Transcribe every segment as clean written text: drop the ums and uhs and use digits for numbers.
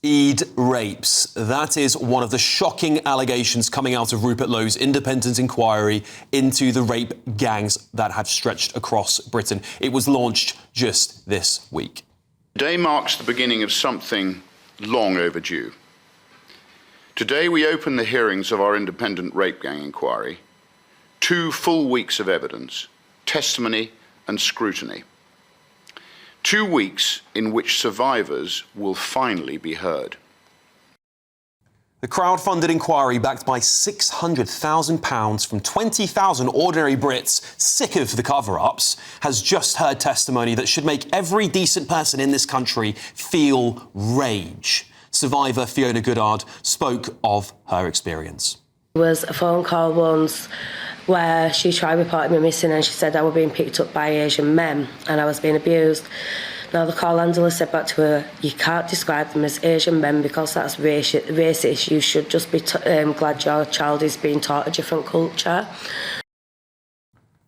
Eid rapes. That is one of the shocking allegations coming out of Rupert Lowe's independent inquiry into the rape gangs that have stretched across Britain. It was launched just this week. Today marks the beginning of something long overdue. Today we open the hearings of our independent rape gang inquiry. 2 full weeks of evidence, testimony and scrutiny. 2 weeks in which survivors will finally be heard. The crowd-funded inquiry, backed by £600,000 from 20,000 ordinary Brits sick of the cover-ups, has just heard testimony that should make every decent person in this country feel rage. Survivor Fiona Goodard spoke of her experience. There was a phone call once where she tried reporting me missing, and she said I was being picked up by Asian men and I was being abused. Now, the call handler said back to her, you can't describe them as Asian men because that's racist. You should just be glad your child is being taught a different culture.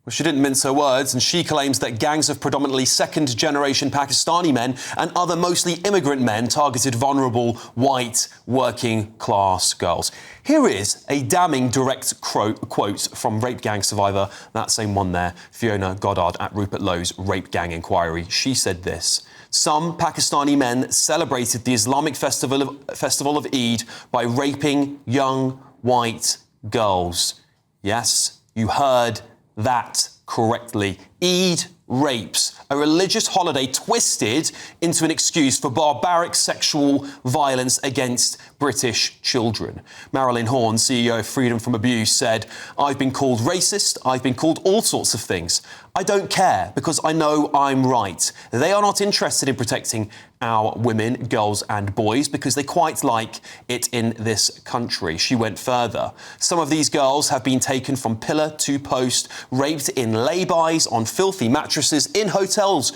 Well, she didn't mince her words, and she claims that gangs of predominantly second-generation Pakistani men and other mostly immigrant men targeted vulnerable, white, working-class girls. Here is a damning direct quote from rape gang survivor, that same one there, Fiona Goddard, at Rupert Lowe's rape gang inquiry. She said this: "Some Pakistani men celebrated the Islamic festival of Eid by raping young, white girls." Yes, you heard that correctly. Eid rapes, a religious holiday twisted into an excuse for barbaric sexual violence against British children. Marilyn Horne, CEO of Freedom from Abuse, said, "I've been called racist, I've been called all sorts of things. I don't care because I know I'm right. They are not interested in protecting our women, girls and boys because they quite like it in this country." She went further. "Some of these girls have been taken from pillar to post, raped in lay-bys on filthy mattresses in hotels,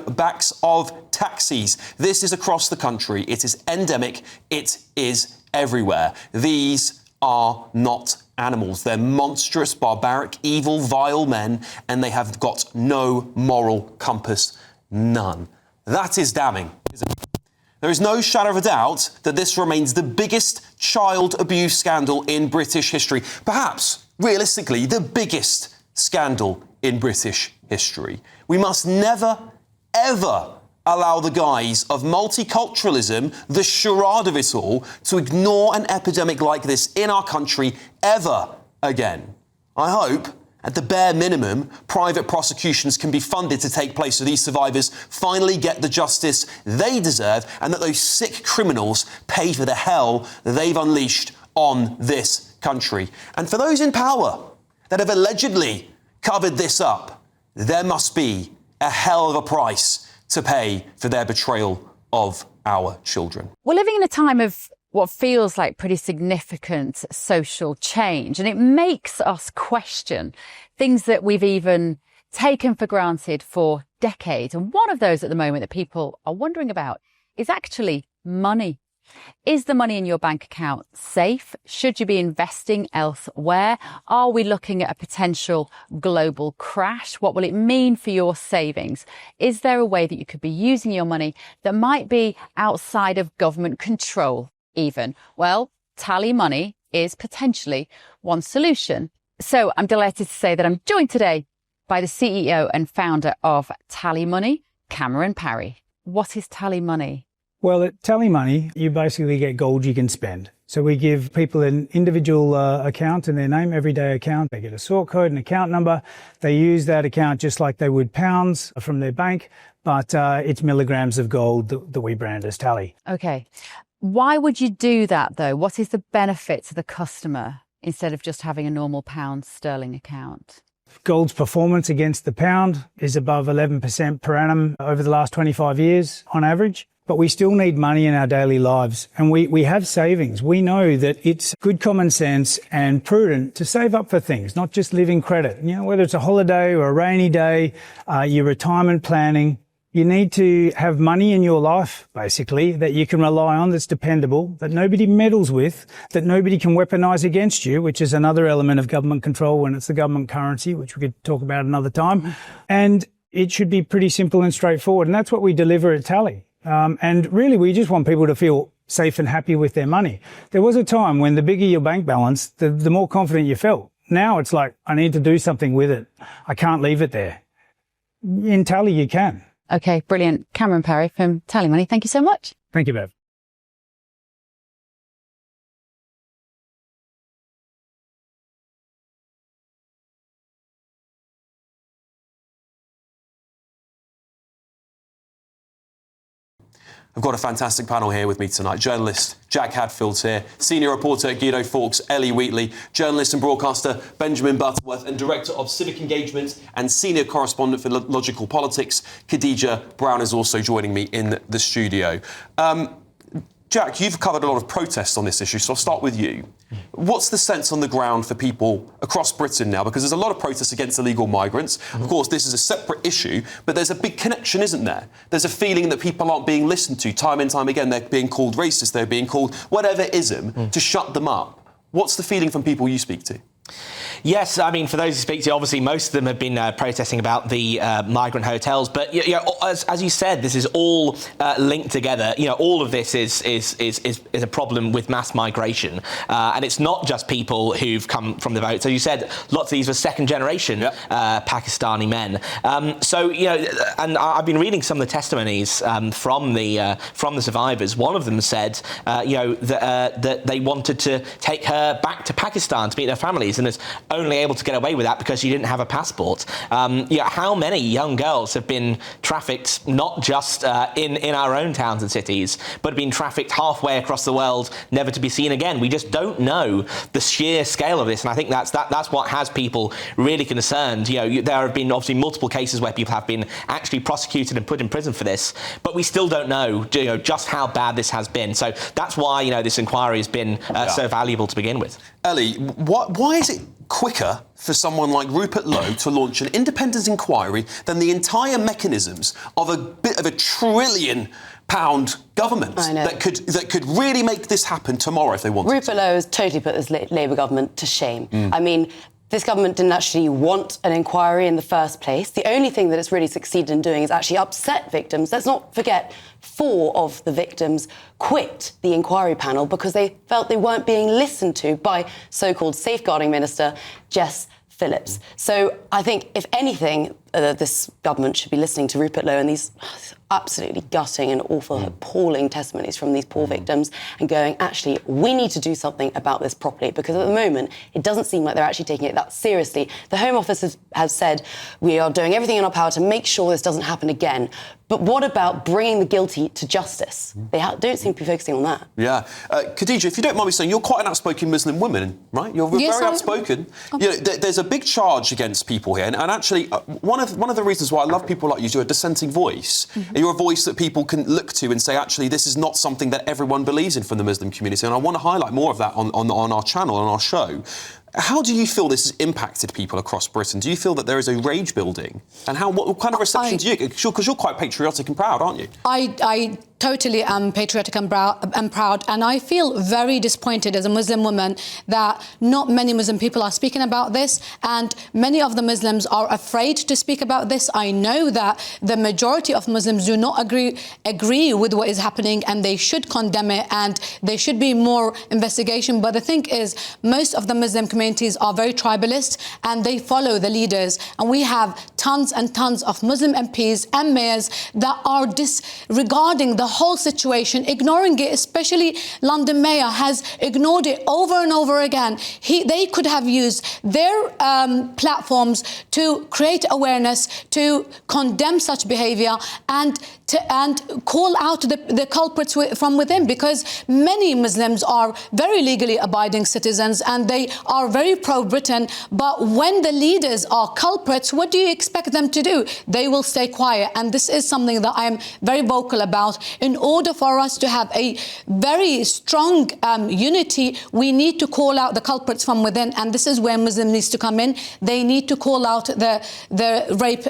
backs of taxis. This is across the country. It is endemic. It is everywhere. These are not animals. They're monstrous, barbaric, evil, vile men, and they have got no moral compass. None." That is damning, isn't it? There is no shadow of a doubt that this remains the biggest child abuse scandal in British history. Perhaps, realistically, the biggest scandal in British history. We must never, ever allow the guise of multiculturalism, the charade of it all, to ignore an epidemic like this in our country ever again. I hope, at the bare minimum, private prosecutions can be funded to take place so these survivors finally get the justice they deserve, and that those sick criminals pay for the hell they've unleashed on this country. And for those in power that have allegedly covered this up, there must be a hell of a price to pay for their betrayal of our children. We're living in a time of what feels like pretty significant social change, and it makes us question things that we've even taken for granted for decades. And one of those at the moment that people are wondering about is actually money. Is the money in your bank account safe? Should you be investing elsewhere? Are we looking at a potential global crash? What will it mean for your savings? Is there a way that you could be using your money that might be outside of government control even? Well, TallyMoney is potentially one solution. So I'm delighted to say that I'm joined today by the CEO and founder of TallyMoney, Cameron Parry. What is TallyMoney? Well, at TallyMoney, you basically get gold you can spend. So we give people an individual account in their name, everyday account. They get a sort code, an account number. They use that account just like they would pounds from their bank, but it's milligrams of gold that we brand as Tally. Okay. Why would you do that, though? What is the benefit to the customer instead of just having a normal pound sterling account? Gold's performance against the pound is above 11% per annum over the last 25 years on average. But we still need money in our daily lives, and we have savings. We know that it's good common sense and prudent to save up for things, not just live in credit. Whether it's a holiday or a rainy day, your retirement planning, you need to have money in your life, basically, that you can rely on, that's dependable, that nobody meddles with, that nobody can weaponize against you, which is another element of government control when it's the government currency, which we could talk about another time. And it should be pretty simple and straightforward, and that's what we deliver at Tally. And really, we just want people to feel safe and happy with their money. There was a time when the bigger your bank balance, the more confident you felt. Now it's like, I need to do something with it. I can't leave it there. In Tally, you can. Okay, brilliant. Cameron Parry from TallyMoney, thank you so much. Thank you, Bev. I've got a fantastic panel here with me tonight. Journalist Jack Hadfield's here, senior reporter Guido Fawkes, Ellie Wheatley, journalist and broadcaster Benjamin Butterworth, and director of civic engagement and senior correspondent for Logical Politics, Khadija Brown, is also joining me in the studio. Jack, you've covered a lot of protests on this issue, so I'll start with you. What's the sense on the ground for people across Britain now? Because there's a lot of protests against illegal migrants. Of course, this is a separate issue, but there's a big connection, isn't there? There's a feeling that people aren't being listened to time and time again. They're being called racist, they're being called whatever ism to shut them up. What's the feeling from people you speak to? Yes, I mean, for those who speak to, obviously most of them have been protesting about the migrant hotels. But as you said, this is all linked together. All of this is a problem with mass migration, and it's not just people who've come from the votes. As you said, lots of these were second-generation Pakistani men. And I've been reading some of the testimonies from the survivors. One of them said, that they wanted to take her back to Pakistan to meet their families, and is only able to get away with that because she didn't have a passport. How many young girls have been trafficked, not just in our own towns and cities, but have been trafficked halfway across the world, never to be seen again? We just don't know the sheer scale of this, and I think that's what has people really concerned. There have been obviously multiple cases where people have been actually prosecuted and put in prison for this, but we still don't know, just how bad this has been. So that's why this inquiry has been so valuable to begin with. Ellie, why is it quicker for someone like Rupert Lowe to launch an independent inquiry than the entire mechanisms of a bit of £1 trillion government that could really make this happen tomorrow if they wanted to? Rupert Lowe has totally put this Labour government to shame. I mean, this government didn't actually want an inquiry in the first place. The only thing that it's really succeeded in doing is actually upset victims. Let's not forget 4 of the victims quit the inquiry panel because they felt they weren't being listened to by so-called safeguarding minister Jess Phillips. So I think, if anything, this government should be listening to Rupert Lowe and these absolutely gutting and awful, appalling testimonies from these poor victims and going, actually, we need to do something about this properly, because at the moment, it doesn't seem like they're actually taking it that seriously. The Home Office has said, we are doing everything in our power to make sure this doesn't happen again. But what about bringing the guilty to justice? They don't seem to be focusing on that. Yeah. Khadija, if you don't mind me saying, you're quite an outspoken Muslim woman, right? You're very outspoken. There's a big charge against people here. And actually, one of the reasons why I love people like you is you're a dissenting voice. You're a voice that people can look to and say, actually, this is not something that everyone believes in from the Muslim community. And I want to highlight more of that on our channel, on our show. How do you feel this has impacted people across Britain? Do you feel that there is a rage building? And what kind of reception do you get? Because you're quite patriotic and proud, aren't you? I totally am patriotic and proud, and I feel very disappointed as a Muslim woman that not many Muslim people are speaking about this, and many of the Muslims are afraid to speak about this. I know that the majority of Muslims do not agree with what is happening, and they should condemn it, and there should be more investigation. But the thing is, most of the Muslim communities are very tribalist, and they follow the leaders, and we have tons and tons of Muslim MPs and mayors that are disregarding the whole situation, ignoring it. Especially London Mayor has ignored it over and over again. They could have used their platforms to create awareness, to condemn such behaviour, and call out the culprits from within, because many Muslims are very legally abiding citizens and they are very pro-Britain. But when the leaders are culprits, what do you expect them to do? They will stay quiet. And this is something that I am very vocal about. In order for us to have a very strong unity, we need to call out the culprits from within. And this is where Muslims needs to come in. They need to call out the rape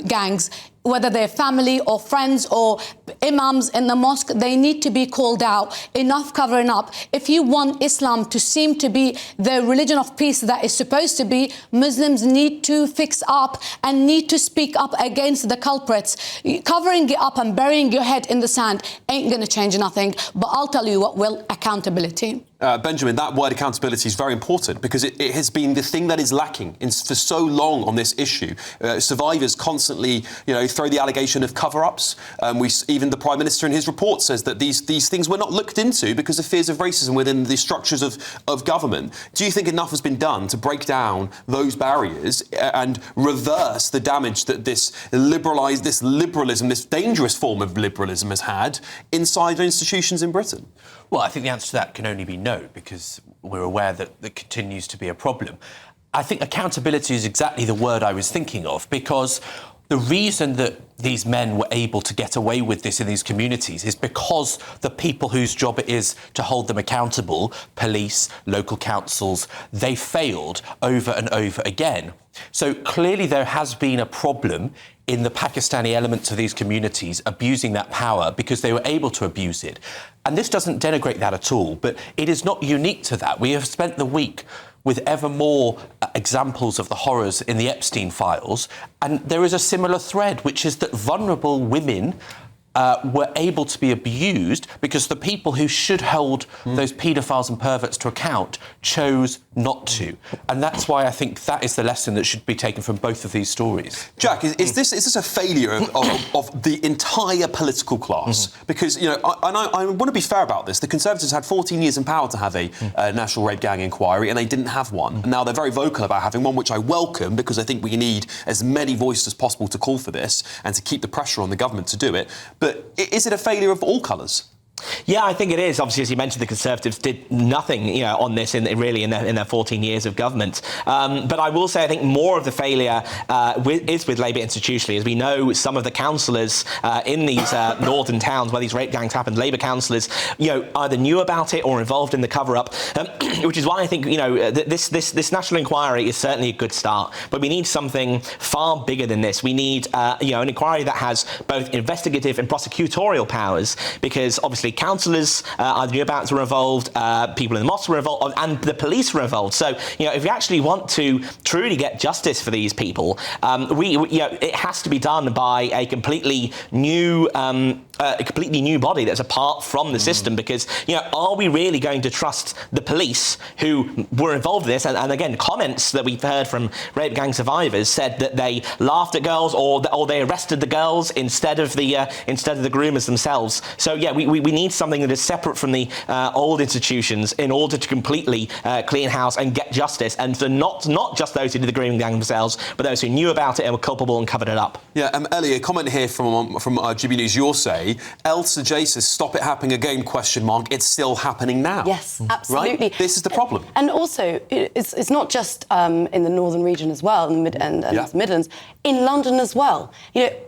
gangs whether they're family or friends or imams in the mosque, they need to be called out. Enough covering up. If you want Islam to seem to be the religion of peace that is supposed to be, Muslims need to fix up and need to speak up against the culprits. Covering it up and burying your head in the sand ain't going to change nothing. But I'll tell you what will: accountability. Benjamin, that word accountability is very important because it has been the thing that is lacking for so long on this issue. Survivors constantly, throw the allegation of cover-ups. Even the Prime Minister in his report says that these things were not looked into because of fears of racism within the structures of government. Do you think enough has been done to break down those barriers and reverse the damage that this liberalism, this dangerous form of liberalism has had inside institutions in Britain? Well, I think the answer to that can only be no, because we're aware that there continues to be a problem. I think accountability is exactly the word I was thinking of, because the reason that these men were able to get away with this in these communities is because the people whose job it is to hold them accountable, police, local councils, they failed over and over again. So clearly there has been a problem in the Pakistani elements of these communities abusing that power because they were able to abuse it. And this doesn't denigrate that at all, but it is not unique to that. We have spent the week with ever more examples of the horrors in the Epstein files, and there is a similar thread, which is that vulnerable women were able to be abused because the people who should hold those paedophiles and perverts to account chose not to. And that's why I think that is the lesson that should be taken from both of these stories. Jack, is this a failure of the entire political class? Because, I want to be fair about this. The Conservatives had 14 years in power to have a national rape gang inquiry, and they didn't have one. Now, they're very vocal about having one, which I welcome, because I think we need as many voices as possible to call for this and to keep the pressure on the government to do it. But is it a failure of all colours? Yeah, I think it is. Obviously, as you mentioned, the Conservatives did nothing, on this in their 14 years of government. But I will say, I think more of the failure is with Labour institutionally. As we know, some of the councillors in these northern towns where these rape gangs happened, Labour councillors, either knew about it or involved in the cover-up, which is why I think, this national inquiry is certainly a good start. But we need something far bigger than this. We need, an inquiry that has both investigative and prosecutorial powers, because obviously councillors either knew about it, were involved, people in the mosque were involved, and the police were involved. So, if you actually want to truly get justice for these people, it has to be done by a completely new body that's apart from the system. Because, are we really going to trust the police who were involved in this? And again, comments that we've heard from rape gang survivors said that they laughed at girls or they arrested the girls instead of the groomers themselves. So yeah, we need something that is separate from the old institutions in order to completely clean house and get justice, and for not just those who did the grooming gang themselves, but those who knew about it and were culpable and covered it up. Yeah, Ellie, a comment here from GB News. You'll say, El Sajay says, "Stop it happening again?" ? It's still happening now. Yes, absolutely. Right? This is the problem. And also, it's not just in the northern region as well, in the Midlands, in London as well.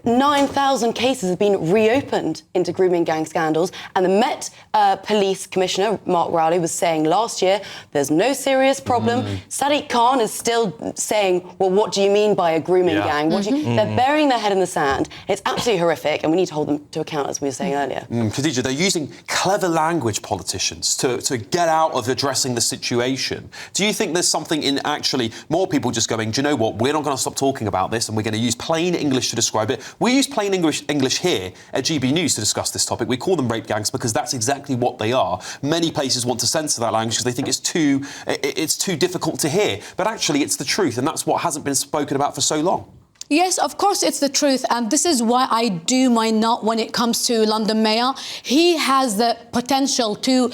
9,000 cases have been reopened into grooming gang scandals, and the Met Police Commissioner, Mark Rowley, was saying last year there's no serious problem. Sadiq Khan is still saying, well, what do you mean by a grooming gang? They're burying their head in the sand. It's absolutely horrific, and we need to hold them to account, as we were saying earlier. Khadija, they're using clever language, politicians, to get out of addressing the situation. Do you think there's something in actually more people just going, do you know what, we're not going to stop talking about this and we're going to use plain English to describe it? We use plain English here at GB News to discuss this topic. We call them rape gangs because that's exactly what they are. Many places want to censor that language because they think it's too difficult to hear. But actually, it's the truth, and that's what hasn't been spoken about for so long. Yes, of course, it's the truth. And this is why I do my nut when it comes to London Mayor. He has the potential to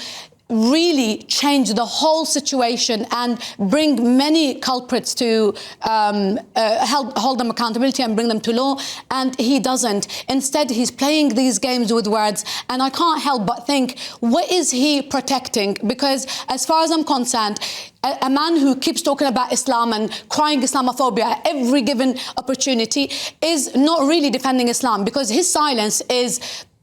really change the whole situation and bring many culprits to hold them accountability and bring them to law, and he doesn't. Instead, he's playing these games with words, and I can't help but think, what is he protecting? Because as far as I'm concerned, a man who keeps talking about Islam and crying Islamophobia at every given opportunity is not really defending Islam, because his silence is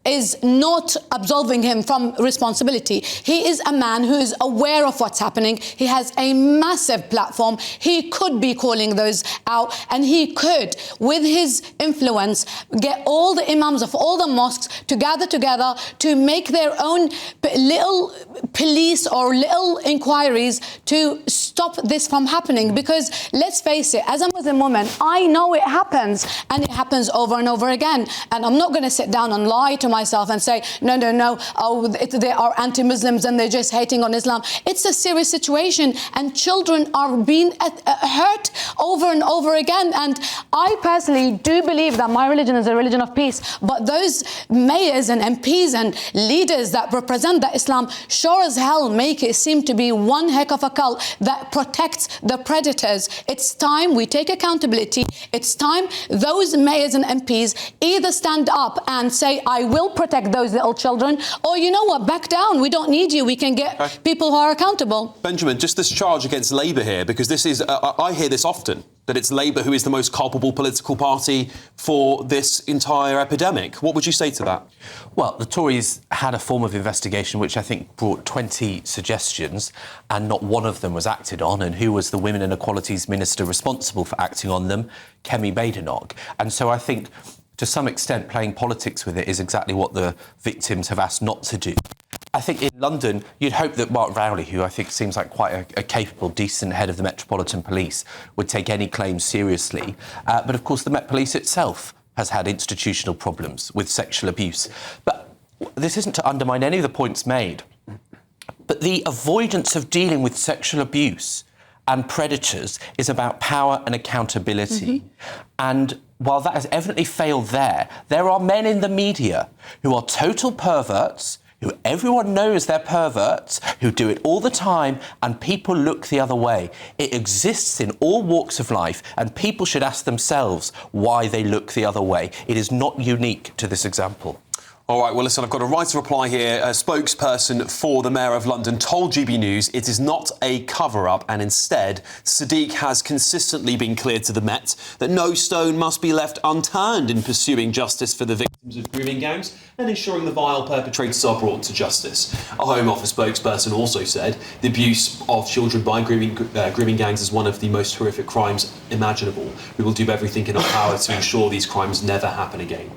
is not absolving him from responsibility. He is a man who is aware of what's happening. He has a massive platform. He could be calling those out, and he could, with his influence, get all the imams of all the mosques to gather together to make their own little police or little inquiries to stop this from happening. Because let's face it, as a Muslim woman, I know it happens, and it happens over and over again. And I'm not going to sit down and lie to myself and say, no, they are anti-Muslims and they're just hating on Islam. It's a serious situation, and children are being hurt over and over again. And I personally do believe that my religion is a religion of peace, but those mayors and MPs and leaders that represent that Islam sure as hell make it seem to be one heck of a cult that protects the predators. It's time we take accountability. It's time those mayors and MPs either stand up and say, I will protect those little children, or you know what, back down. We don't need you. We can get people who are accountable. Benjamin, just this charge against Labour here, because this is, I hear this often, that it's Labour who is the most culpable political party for this entire epidemic. What would you say to that? Well, the Tories had a form of investigation which I think brought 20 suggestions, and not one of them was acted on. And who was the Women and Equalities Minister responsible for acting on them? Kemi Badenoch. And so I think, to some extent, playing politics with it is exactly what the victims have asked not to do. I think in London, you'd hope that Mark Rowley, who I think seems like quite a capable, decent head of the Metropolitan Police, would take any claims seriously. But of course, the Met Police itself has had institutional problems with sexual abuse. But this isn't to undermine any of the points made. But the avoidance of dealing with sexual abuse and predators is about power and accountability. And while that has evidently failed there are men in the media who are total perverts, who everyone knows they're perverts, who do it all the time, and people look the other way. It exists in all walks of life, and people should ask themselves why they look the other way. It is not unique to this example. All right, well, listen, I've got a right to reply here. A spokesperson for the Mayor of London told GB News it is not a cover-up, and instead, Sadiq has consistently been clear to the Met that no stone must be left unturned in pursuing justice for the victims of grooming gangs and ensuring the vile perpetrators are brought to justice. A Home Office spokesperson also said the abuse of children by grooming gangs is one of the most horrific crimes imaginable. We will do everything in our power to ensure these crimes never happen again.